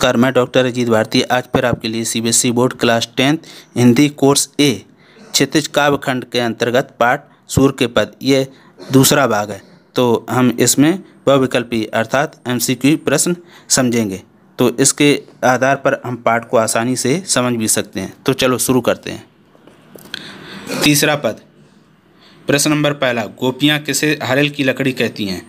नमस्कार, मैं डॉक्टर अजीत भारती आज फिर आपके लिए CBSE board class 10th Hindi course A Kshitij काव्य खंड के अंतर्गत पाठ सूर्य के पद ये दूसरा भाग है। तो हम इसमें बहुविकल्पी अर्थात एमसीक्यू प्रश्न समझेंगे। तो इसके आधार पर हम पाठ को आसानी से समझ भी सकते हैं। तो चलो शुरू करते हैं। तीसरा पद, प्रश्न नंबर पहला, गोपियाँ किसे हरेल की लकड़ी कहती हैं?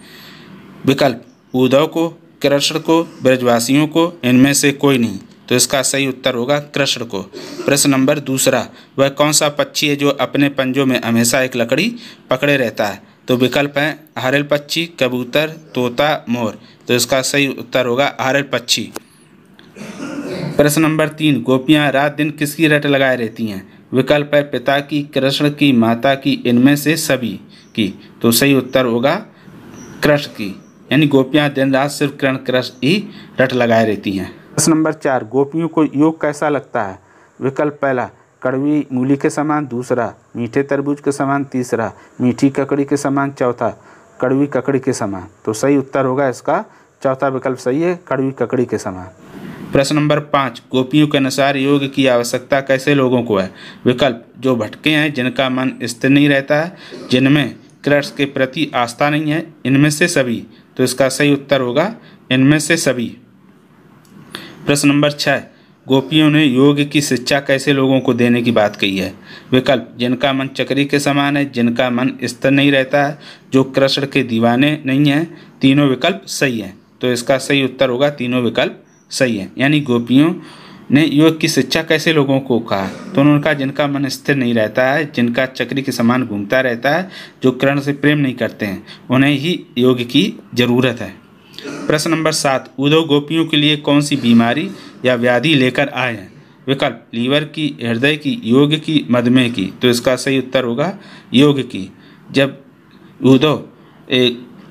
विकल्प उद्धव को, कृष्ण को, ब्रजवासियों को, इनमें से कोई नहीं। तो इसका सही उत्तर होगा कृष्ण को। प्रश्न नंबर दूसरा, वह कौन सा पक्षी है जो अपने पंजों में हमेशा एक लकड़ी पकड़े रहता है? तो विकल्प हैं हरेल पक्षी, कबूतर, तोता, मोर। तो इसका सही उत्तर होगा हरेल पक्षी। प्रश्न नंबर 3, गोपियाँ रात दिन किसकी रट लगाए रहती हैं? विकल्प है पिता की, कृष्ण की, माता की, इनमें से सभी की। तो सही उत्तर होगा कृष्ण की, यानी गोपियाँ दिन रात सिर्फ कृष्ण ही रट लगाए रहती हैं। प्रश्न नंबर 4, गोपियों को योग कैसा लगता है? विकल्प पहला कड़वी मूली के समान, दूसरा मीठे तरबूज के समान, तीसरा मीठी ककड़ी के समान, चौथा कड़वी ककड़ी के समान। तो सही उत्तर होगा इसका चौथा विकल्प सही है, कड़वी ककड़ी के समान। प्रश्न नंबर 5, गोपियों के अनुसार योग की आवश्यकता कैसे लोगों को है? विकल्प जो भटके हैं, जिनका मन स्थिर नहीं रहता है, जिनमें कृष्ण के प्रति आस्था नहीं है, इनमें से सभी। तो इसका सही उत्तर होगा इनमें से सभी। प्रश्न नंबर 6, गोपियों ने योग की शिक्षा कैसे लोगों को देने की बात कही है? विकल्प जिनका मन चक्री के समान है, जिनका मन स्थिर नहीं रहता है, जो कृष्ण के दीवाने नहीं हैं। तीनों विकल्प सही हैं। तो इसका सही उत्तर होगा तीनों विकल्प सही है, यानी गोपियों ने योग की शिक्षा कैसे लोगों को कहा? तो उन्होंने कहा जिनका मन स्थिर नहीं रहता है, जिनका चक्री के समान घूमता रहता है, जो कृष्ण से प्रेम नहीं करते हैं, उन्हें ही योग की जरूरत है। प्रश्न नंबर 7, उद्धव गोपियों के लिए कौन सी बीमारी या व्याधि लेकर आए हैं? विकल्प लीवर की, हृदय की, योग की, मधुमेह की। तो इसका सही उत्तर होगा योग की। जब उद्धव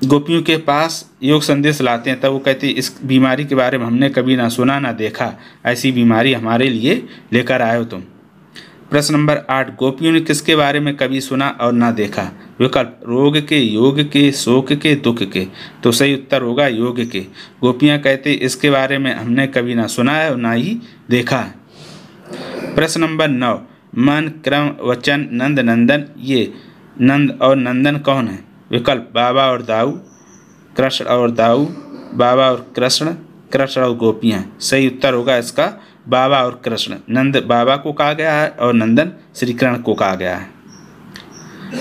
गोपियों के पास योग संदेश लाते हैं तब वो कहते हैं इस बीमारी के बारे में हमने कभी ना सुना ना देखा, ऐसी बीमारी हमारे लिए लेकर आए हो तुम। प्रश्न नंबर 8, गोपियों ने किसके बारे में कभी सुना और ना देखा? विकल्प रोग के, योग के, शोक के, दुख के। तो सही उत्तर होगा योग के। गोपियाँ कहते इसके बारे में हमने कभी ना सुना है और ना ही देखा है। प्रश्न नंबर 9, मन, क्रम, वचन, नंद, नंदन, ये नंद और नंदन कौन है? विकल्प बाबा और दाऊ, कृष्ण और दाऊ, बाबा और कृष्ण, कृष्ण और गोपियाँ। सही उत्तर होगा इसका बाबा और कृष्ण। नंद बाबा को कहा गया है और नंदन श्री कृष्ण को कहा गया है।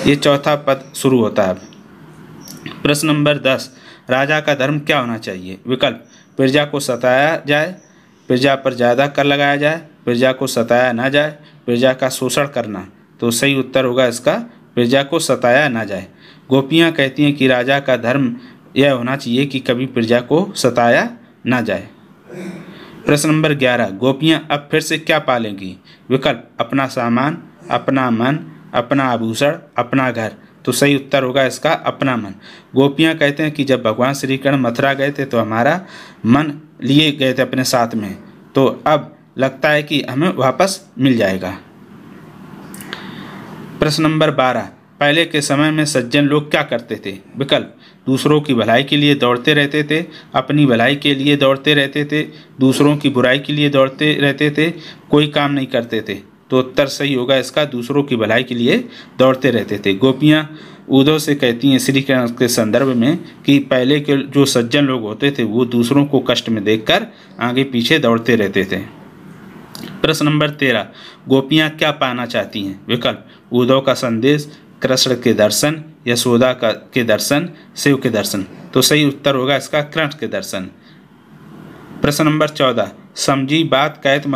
ये चौथा पद शुरू होता है। प्रश्न नंबर 10, राजा का धर्म क्या होना चाहिए? विकल्प प्रजा को सताया जाए, प्रजा पर ज़्यादा कर लगाया जाए, प्रजा को सताया ना जाए, प्रजा का शोषण करना। तो सही उत्तर होगा इसका प्रजा को सताया ना जाए। गोपियाँ कहती हैं कि राजा का धर्म यह होना चाहिए कि कभी प्रजा को सताया ना जाए। प्रश्न नंबर 11, गोपियाँ अब फिर से क्या पालेंगी? विकल्प अपना सामान, अपना मन, अपना आभूषण, अपना घर। तो सही उत्तर होगा इसका अपना मन। गोपियाँ कहते हैं कि जब भगवान श्री कृष्ण मथुरा गए थे तो हमारा मन लिए गए थे अपने साथ में, तो अब लगता है कि हमें वापस मिल जाएगा। प्रश्न नंबर 12, पहले के समय में सज्जन लोग क्या करते थे? विकल्प दूसरों की भलाई के लिए दौड़ते रहते थे, अपनी भलाई के लिए दौड़ते रहते थे, दूसरों की बुराई के लिए दौड़ते रहते थे, कोई काम नहीं करते थे। तो उत्तर सही होगा इसका दूसरों की भलाई के लिए दौड़ते रहते थे। गोपियाँ उद्धव से कहती हैं श्री कृष्ण के संदर्भ में कि पहले के जो सज्जन लोग होते थे वो दूसरों को कष्ट में देखकर आगे पीछे दौड़ते रहते थे। प्रश्न नंबर 13, गोपियाँ क्या पाना चाहती हैं? विकल्प उद्धव का संदेश, कृष्ण के दर्शन, यशोदा के दर्शन, शिव के दर्शन। तो सही उत्तर होगा इसका कृष्ण के दर्शन। प्रश्न नंबर 14, समझी बात कैत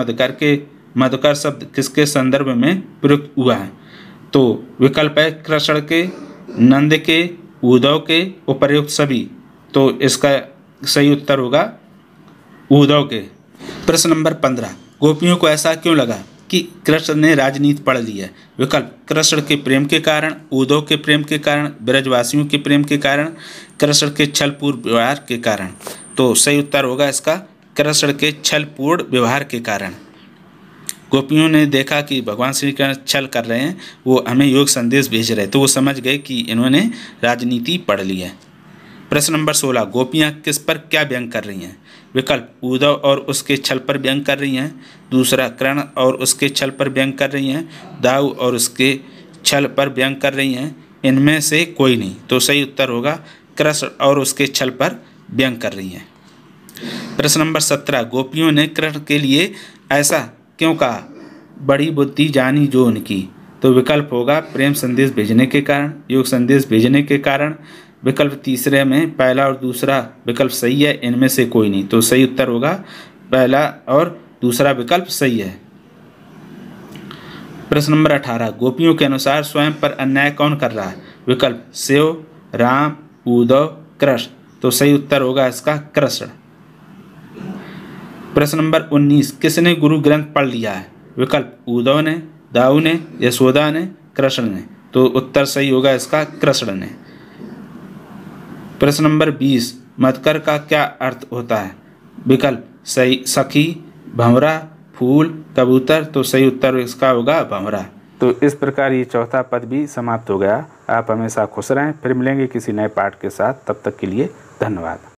मधुकर शब्द किसके संदर्भ में प्रयुक्त हुआ है? तो विकल्प है कृष्ण के, नंद के, उद्धव के, उपर्युक्त सभी। तो इसका सही उत्तर होगा उद्धव के। प्रश्न नंबर 15, गोपियों को ऐसा क्यों लगा कि कृष्ण ने राजनीति पढ़ ली है? विकल्प कृष्ण के प्रेम के कारण, उद्धव के प्रेम के कारण, ब्रजवासियों के प्रेम के कारण, कृष्ण के छलपूर्ण व्यवहार के कारण। तो सही उत्तर होगा इसका कृष्ण के छलपूर्ण व्यवहार के कारण। गोपियों ने देखा कि भगवान श्री कृष्ण छल कर रहे हैं, वो हमें योग संदेश भेज रहे हैं, तो वो समझ गए कि इन्होंने राजनीति पढ़ ली है। प्रश्न नंबर 16, गोपियाँ किस पर क्या व्यंग कर रही हैं? विकल्प उद्धव और उसके छल पर व्यंग कर रही हैं, दूसरा कर्ण और उसके छल पर व्यंग कर रही हैं, दाऊ और उसके छल पर व्यंग कर रही हैं, इनमें से कोई नहीं। तो सही उत्तर होगा कृष्ण और उसके छल पर व्यंग कर रही हैं। प्रश्न नंबर 17, गोपियों ने कृष्ण के लिए ऐसा क्यों कहा, बड़ी बुद्धि जानी जो उनकी। तो विकल्प होगा प्रेम संदेश भेजने के कारण, योग संदेश भेजने के कारण, विकल्प तीसरे में पहला और दूसरा विकल्प सही है, इनमें से कोई नहीं। तो सही उत्तर होगा पहला और दूसरा विकल्प सही है। प्रश्न नंबर 18, गोपियों के अनुसार स्वयं पर अन्याय कौन कर रहा है, विकल्प शिव, राम, उद्धव, कृष्ण। तो सही उत्तर होगा इसका कृष्ण। प्रश्न नंबर 19, किसने गुरु ग्रंथ पढ़ लिया है, विकल्प उद्धव ने, दाऊ ने, यशोदा ने, कृष्ण ने। तो उत्तर सही होगा इसका कृष्ण ने। प्रश्न नंबर 20, मधुकर का क्या अर्थ होता है, विकल्प सही सखी, भंवरा, फूल, कबूतर। तो सही उत्तर इसका होगा भंवरा। तो इस प्रकार ये चौथा पद भी समाप्त हो गया। आप हमेशा खुश रहें, फिर मिलेंगे किसी नए पाठ के साथ। तब तक के लिए धन्यवाद।